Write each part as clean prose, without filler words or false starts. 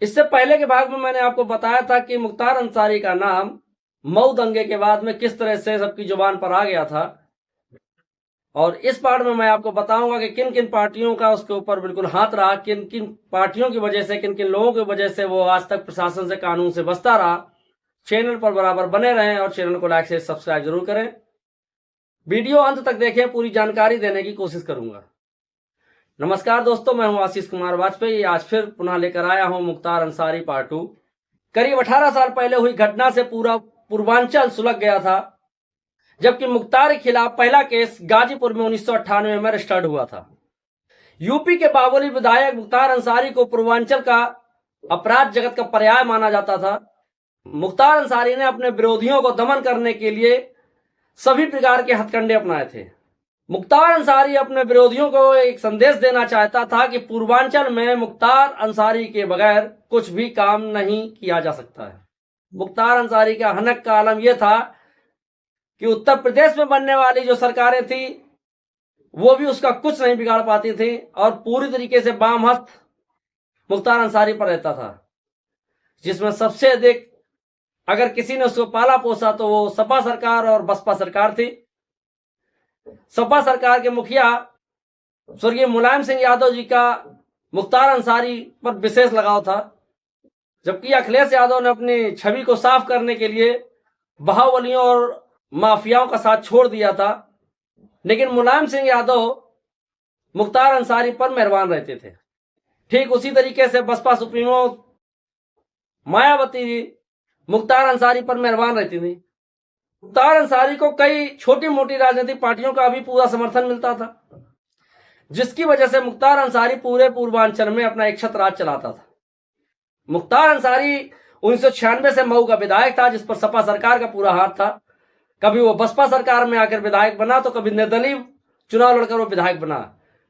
इससे पहले के भाग में मैंने आपको बताया था कि मुख्तार अंसारी का नाम मऊ दंगे के बाद में किस तरह से सबकी जुबान पर आ गया था, और इस पार्ट में मैं आपको बताऊंगा कि किन किन पार्टियों का उसके ऊपर बिल्कुल हाथ रहा, किन किन पार्टियों की वजह से, किन किन लोगों की वजह से वो आज तक प्रशासन से, कानून से बचता रहा। चैनल पर बराबर बने रहें और चैनल को लाइक से सब्सक्राइब जरूर करें। वीडियो अंत तक देखें, पूरी जानकारी देने की कोशिश करूंगा। नमस्कार दोस्तों, मैं हूं आशीष कुमार वाजपेयी। आज फिर पुनः लेकर आया हूं मुख्तार अंसारी पार्ट 2। करीब 18 साल पहले हुई घटना से पूरा पूर्वांचल सुलग गया था, जबकि मुख्तार के खिलाफ पहला केस गाजीपुर में 1998 में रजिस्टर्ड हुआ था। यूपी के बावली विधायक मुख्तार अंसारी को पूर्वांचल का अपराध जगत का पर्याय माना जाता था। मुख्तार अंसारी ने अपने विरोधियों को दमन करने के लिए सभी प्रकार के हथकंडे अपनाए थे। मुख्तार अंसारी अपने विरोधियों को एक संदेश देना चाहता था कि पूर्वांचल में मुख्तार अंसारी के बगैर कुछ भी काम नहीं किया जा सकता है। मुख्तार अंसारी का हनक का आलम यह था कि उत्तर प्रदेश में बनने वाली जो सरकारें थी वो भी उसका कुछ नहीं बिगाड़ पाती थी, और पूरी तरीके से बाम हस्त मुख्तार अंसारी पर रहता था, जिसमें सबसे अधिक अगर किसी ने उसको पाला पोसा तो वो सपा सरकार और बसपा सरकार थी। सपा सरकार के मुखिया स्वर्गीय मुलायम सिंह यादव जी का मुख्तार अंसारी पर विशेष लगाव था, जबकि अखिलेश यादव ने अपनी छवि को साफ करने के लिए बाहुबलियों और माफियाओं का साथ छोड़ दिया था। लेकिन मुलायम सिंह यादव मुख्तार अंसारी पर मेहरबान रहते थे। ठीक उसी तरीके से बसपा सुप्रीमो मायावती मुख्तार अंसारी पर मेहरबान रहती थी। मुख्तार अंसारी को कई छोटी मोटी राजनीतिक पार्टियों का भी पूरा समर्थन मिलता था, जिसकी वजह से मुख्तार अंसारी पूरे पूर्वांचल में अपना एक छत्र राज चलाता था। मुख्तार अंसारी 1996 से मऊ का विधायक था, जिस पर सपा सरकार का पूरा हाथ था। कभी वो बसपा सरकार में आकर विधायक बना तो कभी निर्दलीय चुनाव लड़कर वो विधायक बना,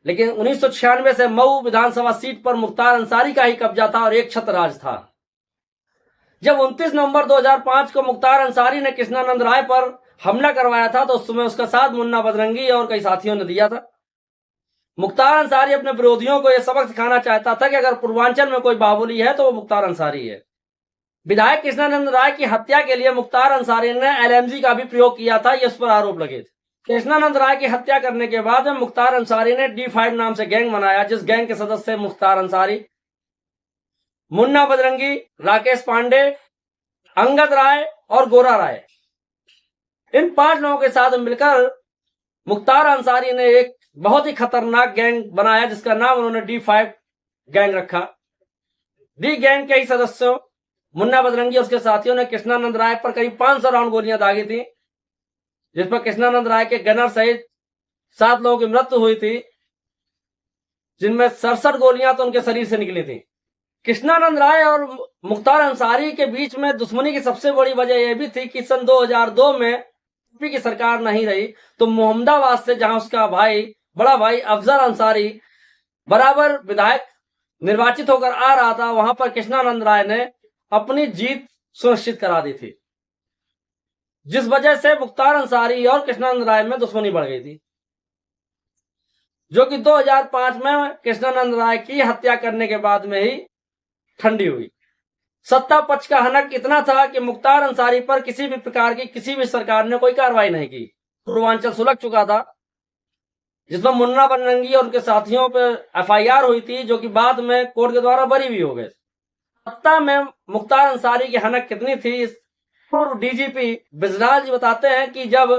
लेकिन 1996 से मऊ विधानसभा सीट पर मुख्तार अंसारी का ही कब्जा था और एक छत्र राज था। जब 29 नवंबर 2005 को मुख्तार अंसारी ने कृष्णानंद राय पर हमला करवाया था तो उस समय उसका साथ मुन्ना बजरंगी और कई साथियों ने दिया था। मुख्तार अंसारी अपने विरोधियों को यह सबक सिखाना चाहता था कि अगर पूर्वांचल में कोई बाहुबली है तो वो मुख्तार अंसारी है। विधायक कृष्णानंद राय की हत्या के लिए मुख्तार अंसारी ने एलएमजी का भी प्रयोग किया था, ये उस पर आरोप लगे थे। कृष्णानंद राय की हत्या करने के बाद मुख्तार अंसारी ने D5 नाम से गैंग बनाया, जिस गैंग के सदस्य मुख्तार अंसारी, मुन्ना बजरंगी, राकेश पांडे, अंगद राय और गोरा राय, इन 5 लोगों के साथ मिलकर मुख्तार अंसारी ने एक बहुत ही खतरनाक गैंग बनाया, जिसका नाम उन्होंने D5 गैंग रखा। डी गैंग के ही सदस्यों मुन्ना बजरंगी और उसके साथियों ने कृष्णानंद राय पर करीब 500 राउंड गोलियां दागी थी, जिस पर कृष्णानंद राय के गनर सहित 7 लोगों की मृत्यु हुई थी, जिनमें 67 गोलियां तो उनके शरीर से निकली थी। कृष्णानंद राय और मुख्तार अंसारी के बीच में दुश्मनी की सबसे बड़ी वजह यह भी थी कि सन 2002 में यूपी की सरकार नहीं रही तो मोहम्मदाबाद से, जहां उसका भाई, बड़ा भाई अफजल अंसारी बराबर विधायक निर्वाचित होकर आ रहा था, वहां पर कृष्णानंद राय ने अपनी जीत सुनिश्चित करा दी थी, जिस वजह से मुख्तार अंसारी और कृष्णानंद राय में दुश्मनी बढ़ गई थी, जो कि 2005 में कृष्णानंद राय की हत्या करने के बाद में ही ठंडी हुई। सत्ता पक्ष का हनक इतना था कि मुख्तार अंसारी पर किसी भी प्रकार की किसी भी सरकार ने कोई कार्रवाई नहीं की। पूर्वांचल सुलग चुका था, जिसमें मुन्ना बजरंगी और उनके साथियों पर FIR हुई थी, जो कि बाद में कोर्ट के द्वारा बरी भी हो गए। सत्ता में मुख्तार अंसारी की हनक कितनी थी, पूर्व DGP बिजलाल जी बताते हैं कि जब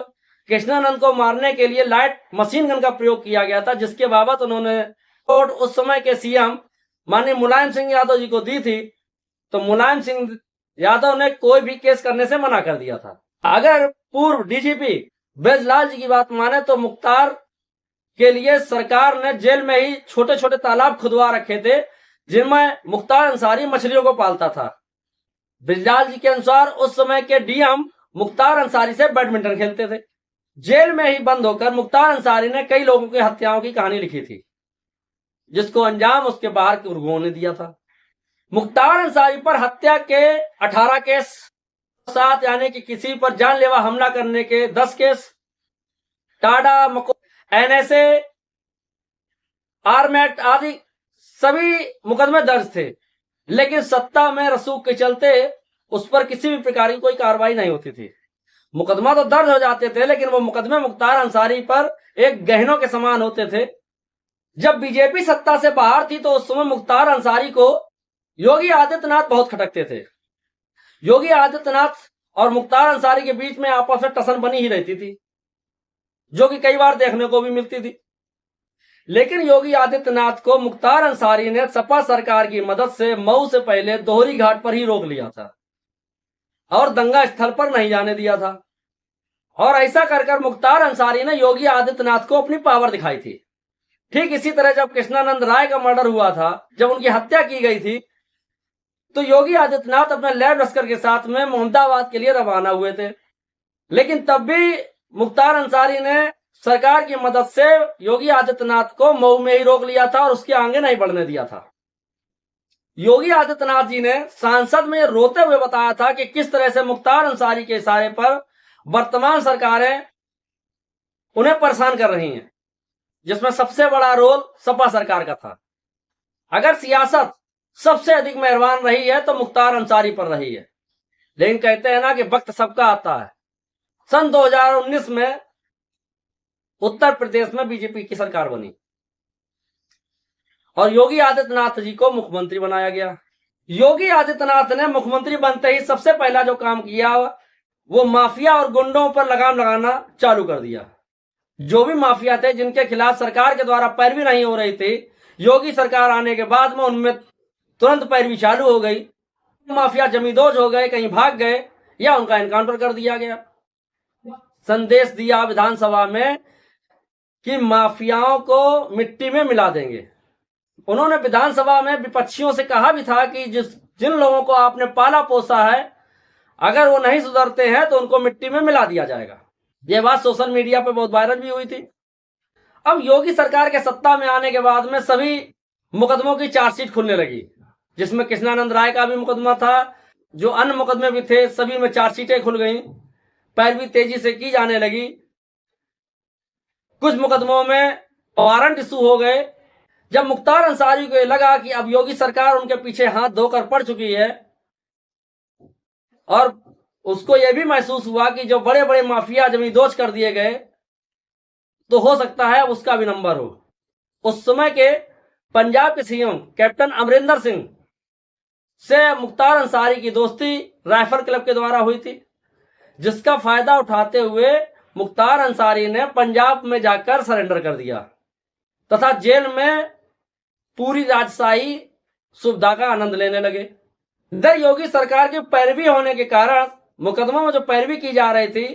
कृष्णानंद को मारने के लिए लाइट मशीन गन का प्रयोग किया गया था, जिसके बाबत उन्होंने कोर्ट उस समय के CM माननीय मुलायम सिंह यादव जी को दी थी, तो मुलायम सिंह यादव ने कोई भी केस करने से मना कर दिया था। अगर पूर्व DGP ब्रजलाल जी की बात माने तो मुख्तार के लिए सरकार ने जेल में ही छोटे छोटे तालाब खुदवा रखे थे, जिनमें मुख्तार अंसारी मछलियों को पालता था। ब्रजलाल जी के अनुसार उस समय के DM मुख्तार अंसारी से बैडमिंटन खेलते थे। जेल में ही बंद होकर मुख्तार अंसारी ने कई लोगों की हत्याओं की कहानी लिखी थी, जिसको अंजाम उसके बाहर के उर्गों ने दिया था। मुख्तार अंसारी पर हत्या के 18 केस, साथ यानी कि किसी पर जानलेवा हमला करने के 10 case, Tada, NSA, arm act आदि सभी मुकदमे दर्ज थे। लेकिन सत्ता में रसूख के चलते उस पर किसी भी प्रकार की कोई कार्रवाई नहीं होती थी। मुकदमा तो दर्ज हो जाते थे, लेकिन वो मुकदमे मुख्तार अंसारी पर एक गहनों के समान होते थे। जब बीजेपी सत्ता से बाहर थी तो उस समय मुख्तार अंसारी को योगी आदित्यनाथ बहुत खटकते थे। योगी आदित्यनाथ और मुख्तार अंसारी के बीच में आपस में टसन बनी ही रहती थी, जो कि कई बार देखने को भी मिलती थी। लेकिन योगी आदित्यनाथ को मुख्तार अंसारी ने सपा सरकार की मदद से मऊ से पहले दोहरी घाट पर ही रोक लिया था और दंगा स्थल पर नहीं जाने दिया था। और ऐसा कर मुख्तार अंसारी ने योगी आदित्यनाथ को अपनी पावर दिखाई थी। ठीक इसी तरह जब कृष्णानंद राय का मर्डर हुआ था, जब उनकी हत्या की गई थी, तो योगी आदित्यनाथ अपने लैब लश्कर के साथ में मोहम्मदाबाद के लिए रवाना हुए थे। लेकिन तब भी मुख्तार अंसारी ने सरकार की मदद से योगी आदित्यनाथ को मऊ में ही रोक लिया था और उसके आगे नहीं बढ़ने दिया था। योगी आदित्यनाथ जी ने सांसद में रोते हुए बताया था कि किस तरह से मुख्तार अंसारी के इशारे पर वर्तमान सरकारें उन्हें परेशान कर रही हैं, जिसमें सबसे बड़ा रोल सपा सरकार का था। अगर सियासत सबसे अधिक मेहरबान रही है तो मुख्तार अंसारी पर रही है। लेकिन कहते हैं ना कि वक्त सबका आता है। सन 2019 में उत्तर प्रदेश में बीजेपी की सरकार बनी और योगी आदित्यनाथ जी को मुख्यमंत्री बनाया गया। योगी आदित्यनाथ ने मुख्यमंत्री बनते ही सबसे पहला जो काम किया वो माफिया और गुंडों पर लगाम लगाना चालू कर दिया। जो भी माफिया थे जिनके खिलाफ सरकार के द्वारा पैरवी नहीं हो रही थी, योगी सरकार आने के बाद में उनमें तुरंत पैरवी चालू हो गई। माफिया जमींदोज हो गए, कहीं भाग गए या उनका एनकाउंटर कर दिया गया। संदेश दिया विधानसभा में कि माफियाओं को मिट्टी में मिला देंगे। उन्होंने विधानसभा में विपक्षियों से कहा भी था कि जिन लोगों को आपने पाला पोसा है, अगर वो नहीं सुधरते हैं तो उनको मिट्टी में मिला दिया जाएगा। यह बात सोशल मीडिया पे बहुत वायरल भी हुई थी। अब योगी सरकार के सत्ता में आने के बाद में सभी मुकदमों की चार्जशीट खुलने लगी, जिसमें कृष्णानंद राय का भी मुकदमा था, जो अन्य मुकदमे भी थे, सभी में चार्जशीटें खुल गई, पैरवी तेजी से की जाने लगी। कुछ मुकदमों में वारंट इशू हो गए। जब मुख्तार अंसारी को लगा कि अब योगी सरकार उनके पीछे हाथ धोकर पड़ चुकी है और उसको यह भी महसूस हुआ कि जो बड़े बड़े माफिया जमींदोज कर दिए गए, तो हो सकता है उसका भी नंबर हो। उस समय के पंजाब के सीएम कैप्टन अमरिंदर सिंह से मुख्तार अंसारी की दोस्ती राइफल क्लब के द्वारा हुई थी, जिसका फायदा उठाते हुए मुख्तार अंसारी ने पंजाब में जाकर सरेंडर कर दिया तथा जेल में पूरी राजशाही सुविधा का आनंद लेने लगे। इधर योगी सरकार की पैरवी होने के कारण मुकदमों में जो पैरवी की जा रही थी,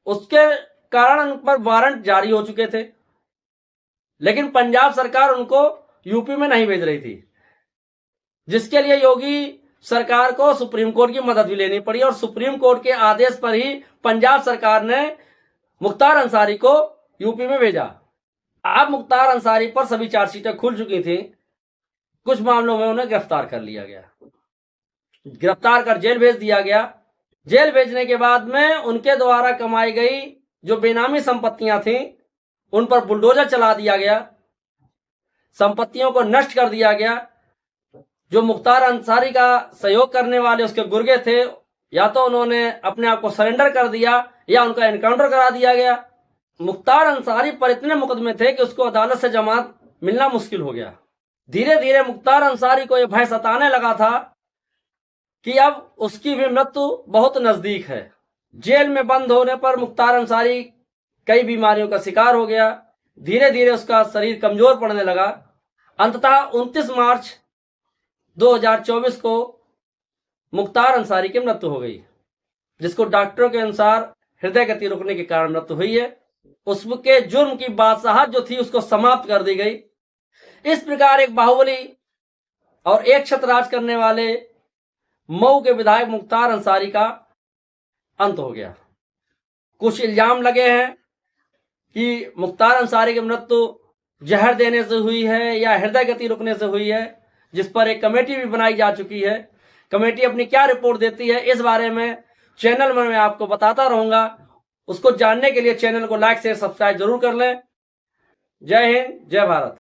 उसके कारण उन पर वारंट जारी हो चुके थे, लेकिन पंजाब सरकार उनको यूपी में नहीं भेज रही थी, जिसके लिए योगी सरकार को सुप्रीम कोर्ट की मदद भी लेनी पड़ी और सुप्रीम कोर्ट के आदेश पर ही पंजाब सरकार ने मुख्तार अंसारी को यूपी में भेजा। अब मुख्तार अंसारी पर सभी चार्जशीटें खुल चुकी थी। कुछ मामलों में उन्हें गिरफ्तार कर लिया गया, गिरफ्तार कर जेल भेज दिया गया। जेल भेजने के बाद में उनके द्वारा कमाई गई जो बेनामी संपत्तियां थीं, उन पर बुलडोजर चला दिया गया, संपत्तियों को नष्ट कर दिया गया। जो मुख्तार अंसारी का सहयोग करने वाले उसके गुर्गे थे, या तो उन्होंने अपने आप को सरेंडर कर दिया या उनका एनकाउंटर करा दिया गया। मुख्तार अंसारी पर इतने मुकदमे थे कि उसको अदालत से जमानत मिलना मुश्किल हो गया। धीरे धीरे मुख्तार अंसारी को यह भय सताने लगा था कि अब उसकी भी मृत्यु बहुत नजदीक है। जेल में बंद होने पर मुख्तार अंसारी कई बीमारियों का शिकार हो गया। धीरे धीरे उसका शरीर कमजोर पड़ने लगा। अंततः 29 मार्च 2024 को मुख्तार अंसारी की मृत्यु हो गई, जिसको डॉक्टरों के अनुसार हृदय गति रुकने के कारण मृत्यु हुई है। उसके जुर्म की बादशाहत जो थी उसको समाप्त कर दी गई। इस प्रकार एक बाहुबली और एक छत्रराज करने वाले मऊ के विधायक मुख्तार अंसारी का अंत हो गया। कुछ इल्जाम लगे हैं कि मुख्तार अंसारी की मृत्यु जहर देने से हुई है या हृदय गति रुकने से हुई है, जिस पर एक कमेटी भी बनाई जा चुकी है। कमेटी अपनी क्या रिपोर्ट देती है, इस बारे में चैनल में मैं आपको बताता रहूंगा। उसको जानने के लिए चैनल को लाइक शेयर सब्सक्राइब जरूर कर लें। जय हिंद, जय भारत।